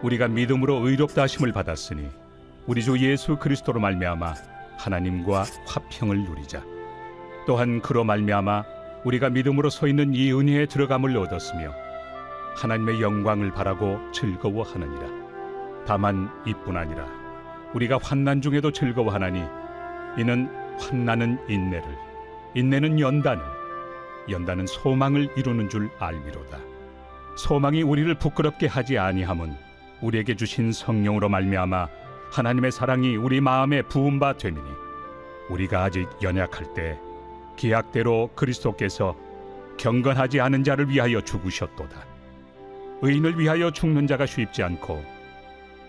우리가 믿음으로 의롭다 하심을 받았으니 우리 주 예수 그리스도로 말미암아 하나님과 화평을 누리자. 또한 그로 말미암아 우리가 믿음으로 서 있는 이 은혜에 들어감을 얻었으며 하나님의 영광을 바라고 즐거워하느니라. 다만 이뿐 아니라 우리가 환난 중에도 즐거워하나니 이는 환난은 인내를, 인내는 연단을, 연단은 소망을 이루는 줄 알미로다. 소망이 우리를 부끄럽게 하지 아니함은 우리에게 주신 성령으로 말미암아 하나님의 사랑이 우리 마음에 부은 바 됨이니 우리가 아직 연약할 때 기약대로 그리스도께서 경건하지 않은 자를 위하여 죽으셨도다. 의인을 위하여 죽는 자가 쉽지 않고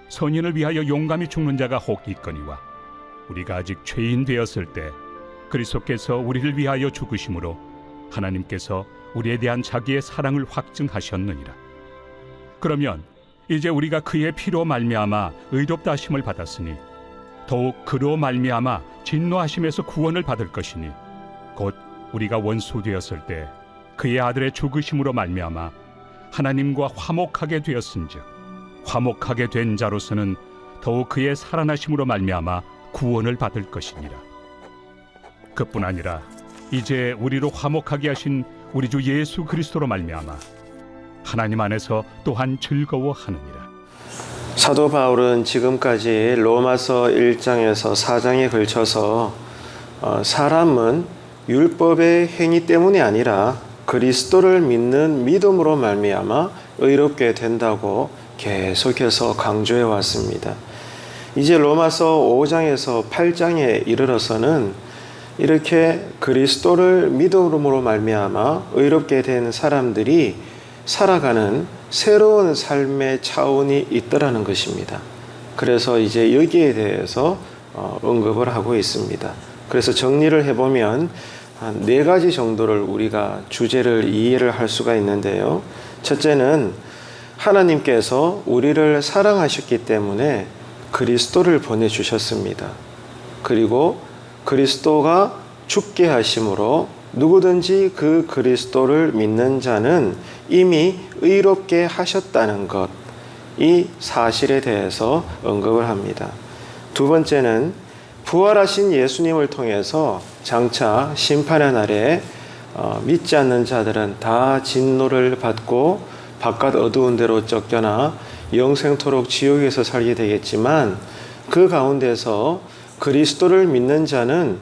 선인을 위하여 용감히 죽는 자가 혹 있거니와 우리가 아직 죄인 되었을 때 그리스도께서 우리를 위하여 죽으심으로 하나님께서 우리에 대한 자기의 사랑을 확증하셨느니라. 그러면 이제 우리가 그의 피로 말미암아 의롭다 하심을 받았으니 더욱 그로 말미암아 진노하심에서 구원을 받을 것이니 곧 우리가 원수 되었을 때 그의 아들의 죽으심으로 말미암아 하나님과 화목하게 되었은즉 화목하게 된 자로서는 더욱 그의 살아나심으로 말미암아 구원을 받을 것이니라. 그뿐 아니라 이제 우리로 화목하게 하신 우리 주 예수 그리스도로 말미암아 하나님 안에서 또한 즐거워하느니라. 사도 바울은 지금까지 로마서 1장에서 4장에 걸쳐서 사람은 율법의 행위 때문이 아니라 그리스도를 믿는 믿음으로 말미암아 의롭게 된다고 계속해서 강조해 왔습니다. 이제 로마서 5장에서 8장에 이르러서는 이렇게 그리스도를 믿음으로 말미암아 의롭게 된 사람들이 살아가는 새로운 삶의 차원이 있더라는 것입니다. 그래서 이제 여기에 대해서 언급을 하고 있습니다. 그래서 정리를 해보면 한 4가지 정도를 우리가 주제를 이해를 할 수가 있는데요. 첫째는 하나님께서 우리를 사랑하셨기 때문에 그리스도를 보내주셨습니다. 그리고 그리스도가 죽게 하심으로 누구든지 그 그리스도를 믿는 자는 이미 의롭게 하셨다는 것, 이 사실에 대해서 언급을 합니다. 두 번째는 부활하신 예수님을 통해서 장차 심판의 날에 믿지 않는 자들은 다 진노를 받고 바깥 어두운 데로 쫓겨나 영생토록 지옥에서 살게 되겠지만 그 가운데서 그리스도를 믿는 자는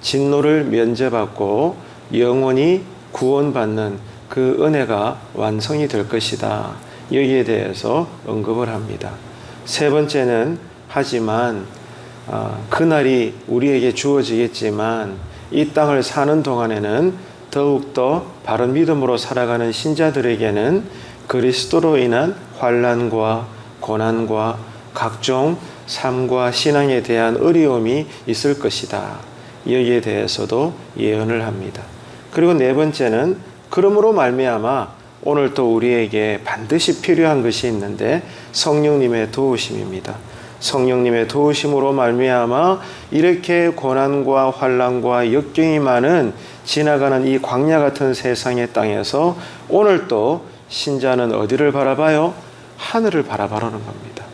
진노를 면제받고 영원히 구원받는 그 은혜가 완성이 될 것이다. 여기에 대해서 언급을 합니다. 세 번째는 하지만 그날이 우리에게 주어지겠지만 이 땅을 사는 동안에는 더욱더 바른 믿음으로 살아가는 신자들에게는 그리스도로 인한 환난과 고난과 각종 삶과 신앙에 대한 어려움이 있을 것이다. 여기에 대해서도 예언을 합니다. 그리고 네 번째는 그러므로 말미암아 오늘 또 우리에게 반드시 필요한 것이 있는데 성령님의 도우심입니다. 성령님의 도우심으로 말미암아 이렇게 고난과 환난과 역경이 많은 지나가는 이 광야 같은 세상의 땅에서 오늘 또 신자는 어디를 바라봐요? 하늘을 바라보는 겁니다.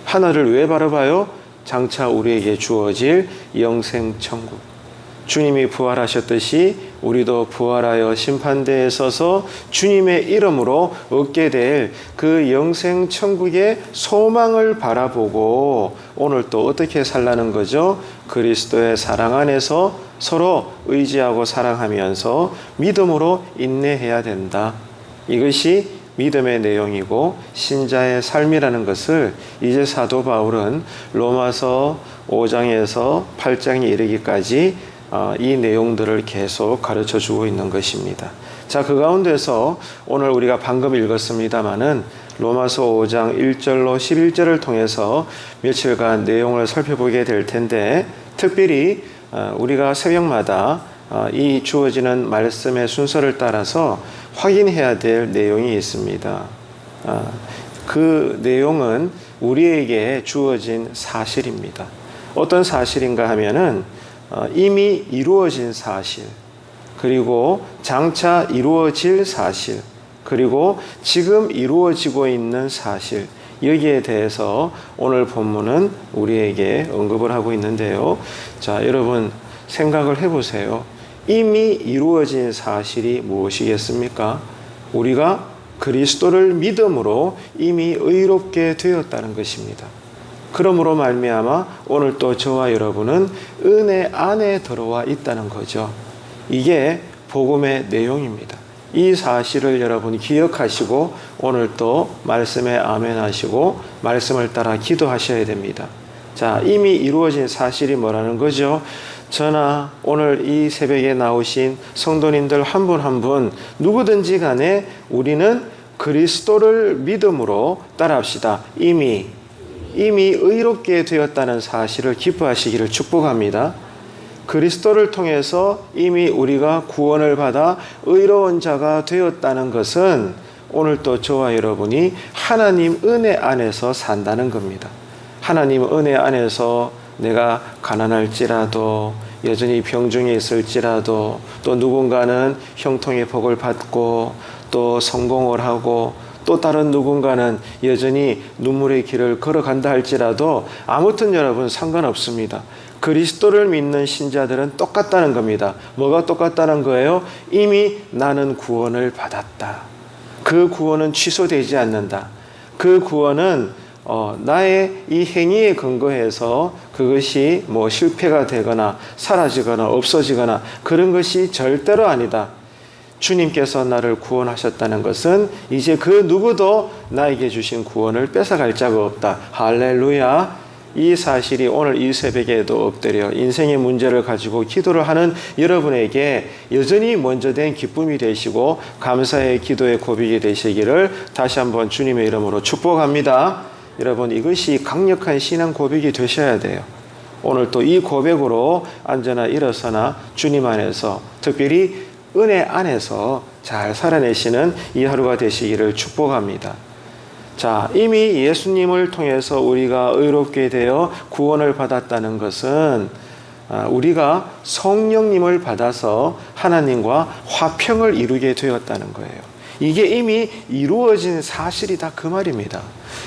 하늘을 왜 바라봐요? 장차 우리에게 주어질 영생천국. 주님이 부활하셨듯이 우리도 부활하여 심판대에 서서 주님의 이름으로 얻게 될 그 영생천국의 소망을 바라보고 오늘 또 어떻게 살라는 거죠? 그리스도의 사랑 안에서 서로 의지하고 사랑하면서 믿음으로 인내해야 된다. 이것이 믿음의 내용이고 신자의 삶이라는 것을 이제 사도 바울은 로마서 5장에서 8장에 이르기까지 이 내용들을 계속 가르쳐 주고 있는 것입니다. 자, 그 가운데서 오늘 우리가 방금 읽었습니다마는 로마서 5장 1절로 11절을 통해서 며칠간 내용을 살펴보게 될 텐데 특별히 우리가 새벽마다 이 주어지는 말씀의 순서를 따라서 확인해야 될 내용이 있습니다. 그 내용은 우리에게 주어진 사실입니다. 어떤 사실인가 하면은 이미 이루어진 사실, 그리고 장차 이루어질 사실, 그리고 지금 이루어지고 있는 사실, 여기에 대해서 오늘 본문은 우리에게 언급을 하고 있는데요. 자, 여러분 생각을 해보세요. 이미 이루어진 사실이 무엇이겠습니까? 우리가 그리스도를 믿음으로 이미 의롭게 되었다는 것입니다. 그러므로 말미암아 오늘 또 저와 여러분은 은혜 안에 들어와 있다는 거죠. 이게 복음의 내용입니다. 이 사실을 여러분 기억하시고 오늘 또 말씀에 아멘하시고 말씀을 따라 기도하셔야 됩니다. 자, 이미 이루어진 사실이 뭐라는 거죠? 저나 오늘 이 새벽에 나오신 성도님들 한 분 한 분 누구든지 간에 우리는 그리스도를 믿음으로 따라합시다. 이미 의롭게 되었다는 사실을 기뻐하시기를 축복합니다. 그리스도를 통해서 이미 우리가 구원을 받아 의로운 자가 되었다는 것은 오늘 또 저와 여러분이 하나님 은혜 안에서 산다는 겁니다. 하나님 은혜 안에서 내가 가난할지라도 여전히 병중에 있을지라도 또 누군가는 형통의 복을 받고 또 성공을 하고 또 다른 누군가는 여전히 눈물의 길을 걸어간다 할지라도 아무튼 여러분 상관없습니다. 그리스도를 믿는 신자들은 똑같다는 겁니다. 뭐가 똑같다는 거예요? 이미 나는 구원을 받았다. 그 구원은 취소되지 않는다. 그 구원은 나의 이 행위에 근거해서 그것이 뭐 실패가 되거나 사라지거나 없어지거나 그런 것이 절대로 아니다. 주님께서 나를 구원하셨다는 것은 이제 그 누구도 나에게 주신 구원을 뺏어갈 자가 없다. 할렐루야. 이 사실이 오늘 이 새벽에도 엎드려 인생의 문제를 가지고 기도를 하는 여러분에게 여전히 먼저 된 기쁨이 되시고 감사의 기도의 고백이 되시기를 다시 한번 주님의 이름으로 축복합니다. 여러분 이것이 강력한 신앙 고백이 되셔야 돼요. 오늘 또 이 고백으로 앉아나 일어서나 주님 안에서 특별히 은혜 안에서 잘 살아내시는 이 하루가 되시기를 축복합니다. 자, 이미 예수님을 통해서 우리가 의롭게 되어 구원을 받았다는 것은 우리가 성령님을 받아서 하나님과 화평을 이루게 되었다는 거예요. 이게 이미 이루어진 사실이다 그 말입니다.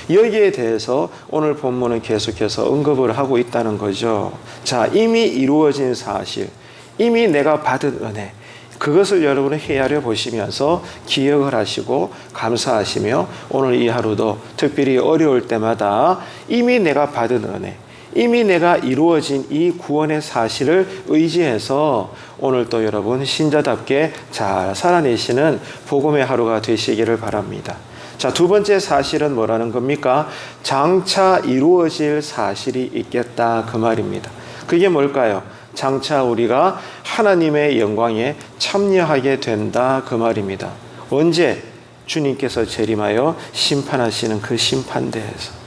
여기에 대해서 오늘 본문은 계속해서 언급을 하고 있다는 거죠. 자, 이미 이루어진 사실, 이미 내가 받은 은혜, 그것을 여러분은 헤아려 보시면서 기억을 하시고 감사하시며 오늘 이 하루도 특별히 어려울 때마다 이미 내가 받은 은혜, 이미 내가 이루어진 이 구원의 사실을 의지해서 오늘 또 여러분 신자답게 잘 살아내시는 복음의 하루가 되시기를 바랍니다. 자, 두 번째 사실은 뭐라는 겁니까? 장차 이루어질 사실이 있겠다 그 말입니다. 그게 뭘까요? 장차 우리가 하나님의 영광에 참여하게 된다 그 말입니다. 언제? 주님께서 재림하여 심판하시는 그 심판대에서.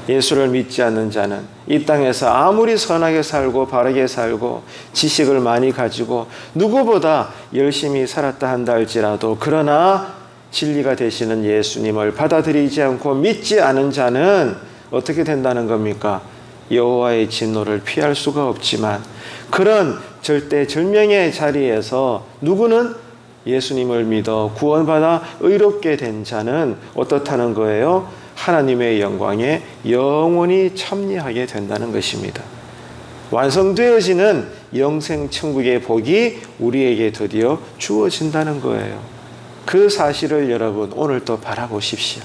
예수를 믿지 않는 자는 이 땅에서 아무리 선하게 살고 바르게 살고 지식을 많이 가지고 누구보다 열심히 살았다 한다 할지라도 그러나 진리가 되시는 예수님을 받아들이지 않고 믿지 않은 자는 어떻게 된다는 겁니까? 여호와의 진노를 피할 수가 없지만 그런 절대절명의 자리에서 누구는 예수님을 믿어 구원받아 의롭게 된 자는 어떻다는 거예요? 하나님의 영광에 영원히 참여하게 된다는 것입니다. 완성되어지는 영생 천국의 복이 우리에게 드디어 주어진다는 거예요. 그 사실을 여러분 오늘 또 바라보십시오.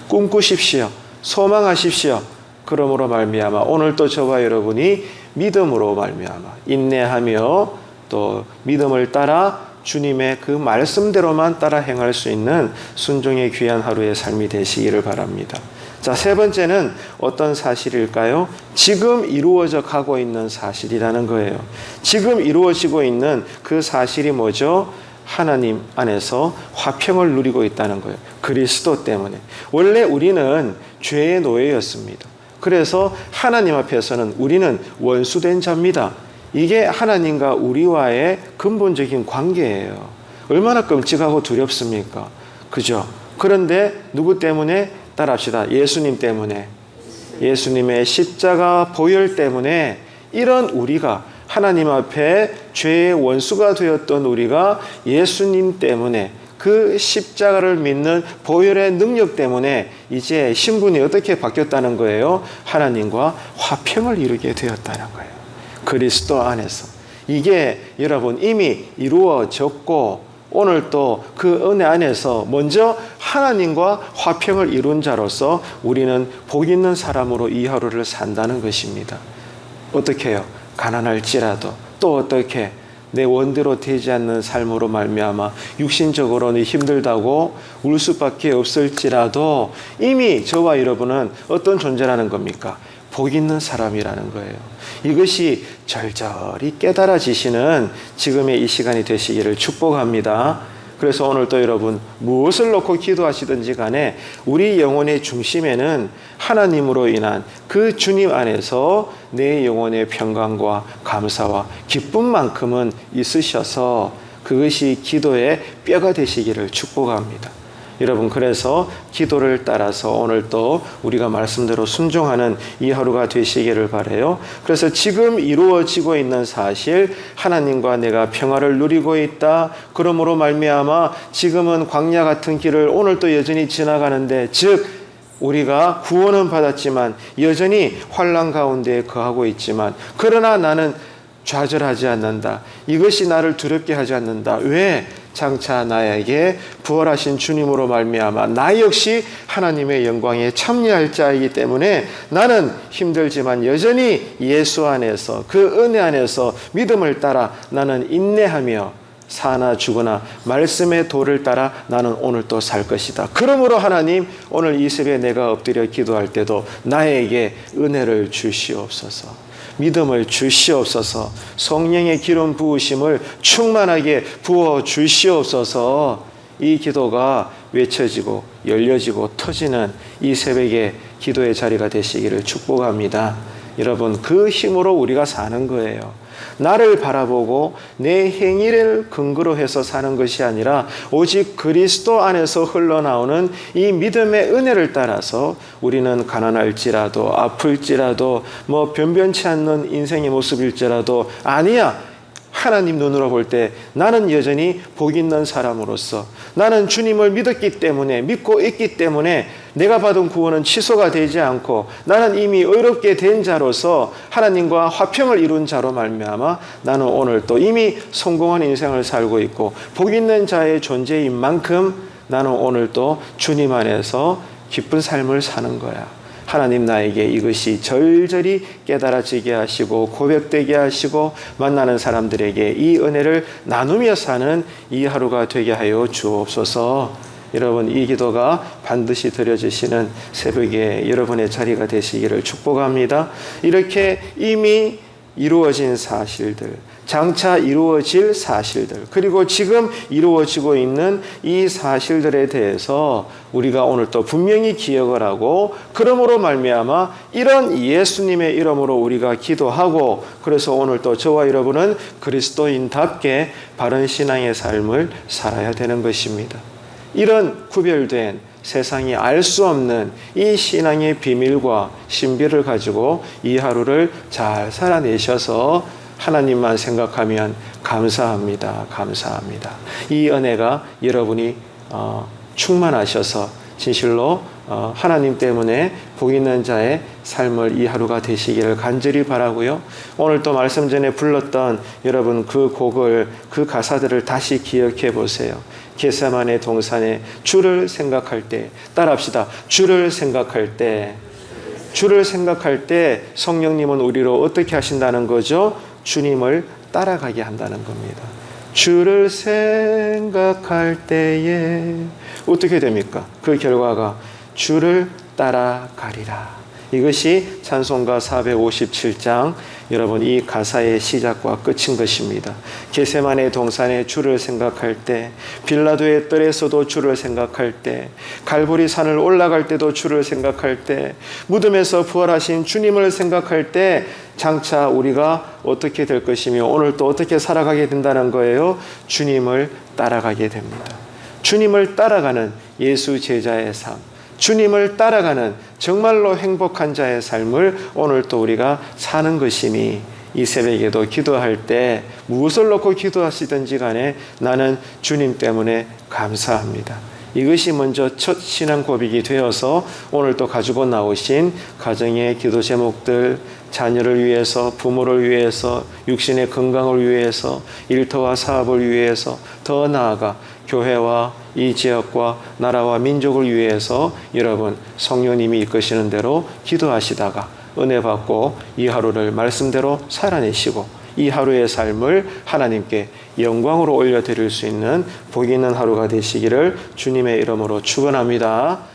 꿈꾸십시오. 소망하십시오. 그러므로 말미암아 오늘 또 저와 여러분이 믿음으로 말미암아 인내하며 또 믿음을 따라 주님의 그 말씀대로만 따라 행할 수 있는 순종의 귀한 하루의 삶이 되시기를 바랍니다. 자, 세 번째는 어떤 사실일까요? 지금 이루어져 가고 있는 사실이라는 거예요. 지금 이루어지고 있는 그 사실이 뭐죠? 하나님 안에서 화평을 누리고 있다는 거예요. 그리스도 때문에. 원래 우리는 죄의 노예였습니다. 그래서 하나님 앞에서는 우리는 원수된 자입니다. 이게 하나님과 우리와의 근본적인 관계예요. 얼마나 끔찍하고 두렵습니까? 그죠? 그런데 누구 때문에? 따라합시다. 예수님 때문에. 예수님의 십자가 보혈 때문에 이런 우리가 하나님 앞에 죄의 원수가 되었던 우리가 예수님 때문에 그 십자가를 믿는 보혈의 능력 때문에 이제 신분이 어떻게 바뀌었다는 거예요? 하나님과 화평을 이루게 되었다는 거예요. 그리스도 안에서. 이게 여러분 이미 이루어졌고 오늘 또 그 은혜 안에서 먼저 하나님과 화평을 이룬 자로서 우리는 복 있는 사람으로 이 하루를 산다는 것입니다. 어떻게 해요? 가난할지라도 또 어떻게 내 원대로 되지 않는 삶으로 말미암아 육신적으로는 힘들다고 울 수밖에 없을지라도 이미 저와 여러분은 어떤 존재라는 겁니까? 복 있는 사람이라는 거예요. 이것이 절절히 깨달아지시는 지금의 이 시간이 되시기를 축복합니다. 그래서 오늘 또 여러분 무엇을 놓고 기도하시든지 간에 우리 영혼의 중심에는 하나님으로 인한 그 주님 안에서 내 영혼의 평강과 감사와 기쁨만큼은 있으셔서 그것이 기도의 뼈가 되시기를 축복합니다. 여러분 그래서 기도를 따라서 오늘 또 우리가 말씀대로 순종하는 이 하루가 되시기를 바라요. 그래서 지금 이루어지고 있는 사실 하나님과 내가 평화를 누리고 있다. 그러므로 말미암아 지금은 광야 같은 길을 오늘 또 여전히 지나가는데 즉 우리가 구원은 받았지만 여전히 환난 가운데 거하고 있지만 그러나 나는 좌절하지 않는다. 이것이 나를 두렵게 하지 않는다. 왜? 장차 나에게 부활하신 주님으로 말미암아 나 역시 하나님의 영광에 참여할 자이기 때문에 나는 힘들지만 여전히 예수 안에서 그 은혜 안에서 믿음을 따라 나는 인내하며 사나 죽으나 말씀의 도를 따라 나는 오늘 또 살 것이다. 그러므로 하나님 오늘 이 새벽에 내가 엎드려 기도할 때도 나에게 은혜를 주시옵소서. 믿음을 주시옵소서. 성령의 기름 부으심을 충만하게 부어 주시옵소서. 이 기도가 외쳐지고 열려지고 터지는 이 새벽에 기도의 자리가 되시기를 축복합니다. 여러분 그 힘으로 우리가 사는 거예요. 나를 바라보고 내 행위를 근거로 해서 사는 것이 아니라 오직 그리스도 안에서 흘러나오는 이 믿음의 은혜를 따라서 우리는 가난할지라도 아플지라도 뭐 변변치 않는 인생의 모습일지라도 아니야. 하나님 눈으로 볼 때 나는 여전히 복 있는 사람으로서 나는 주님을 믿었기 때문에 믿고 있기 때문에 내가 받은 구원은 취소가 되지 않고 나는 이미 의롭게 된 자로서 하나님과 화평을 이룬 자로 말미암아 나는 오늘 또 이미 성공한 인생을 살고 있고 복 있는 자의 존재인 만큼 나는 오늘 또 주님 안에서 기쁜 삶을 사는 거야. 하나님 나에게 이것이 절절히 깨달아지게 하시고 고백되게 하시고 만나는 사람들에게 이 은혜를 나누며 사는 이 하루가 되게 하여 주옵소서. 여러분 이 기도가 반드시 드려지시는 새벽에 여러분의 자리가 되시기를 축복합니다. 이렇게 이미 이루어진 사실들, 장차 이루어질 사실들, 그리고 지금 이루어지고 있는 이 사실들에 대해서 우리가 오늘 또 분명히 기억을 하고 그러므로 말미암아 이런 예수님의 이름으로 우리가 기도하고 그래서 오늘 또 저와 여러분은 그리스도인답게 바른 신앙의 삶을 살아야 되는 것입니다. 이런 구별된 세상이 알 수 없는 이 신앙의 비밀과 신비를 가지고 이 하루를 잘 살아내셔서 하나님만 생각하면 감사합니다. 감사합니다. 이 은혜가 여러분이 충만하셔서 진실로 하나님 때문에 복 있는 자의 삶을 이 하루가 되시기를 간절히 바라고요. 오늘 또 말씀 전에 불렀던 여러분 그 곡을 그 가사들을 다시 기억해 보세요. 겟세마네 동산에 주를 생각할 때 따라합시다. 주를 생각할 때 성령님은 우리로 어떻게 하신다는 거죠? 주님을 따라가게 한다는 겁니다. 주를 생각할 때에 어떻게 됩니까? 그 결과가 주를 따라가리라. 이것이 찬송가 457장 여러분 이 가사의 시작과 끝인 것입니다. 겟세마네 동산에 주를 생각할 때, 빌라도의 뜰에서도 주를 생각할 때, 갈보리 산을 올라갈 때도 주를 생각할 때, 무덤에서 부활하신 주님을 생각할 때 장차 우리가 어떻게 될 것이며 오늘 또 어떻게 살아가게 된다는 거예요? 주님을 따라가게 됩니다. 주님을 따라가는 예수 제자의 삶, 주님을 따라가는 정말로 행복한 자의 삶을 오늘 또 우리가 사는 것이니 이 새벽에도 기도할 때 무엇을 놓고 기도하시든지 간에 나는 주님 때문에 감사합니다. 이것이 먼저 첫 신앙 고백이 되어서 오늘 또 가지고 나오신 가정의 기도 제목들, 자녀를 위해서, 부모를 위해서, 육신의 건강을 위해서, 일터와 사업을 위해서, 더 나아가 교회와 이 지역과 나라와 민족을 위해서 여러분 성령님이 이끄시는 대로 기도하시다가 은혜 받고 이 하루를 말씀대로 살아내시고 이 하루의 삶을 하나님께 영광으로 올려드릴 수 있는 복 있는 하루가 되시기를 주님의 이름으로 축원합니다.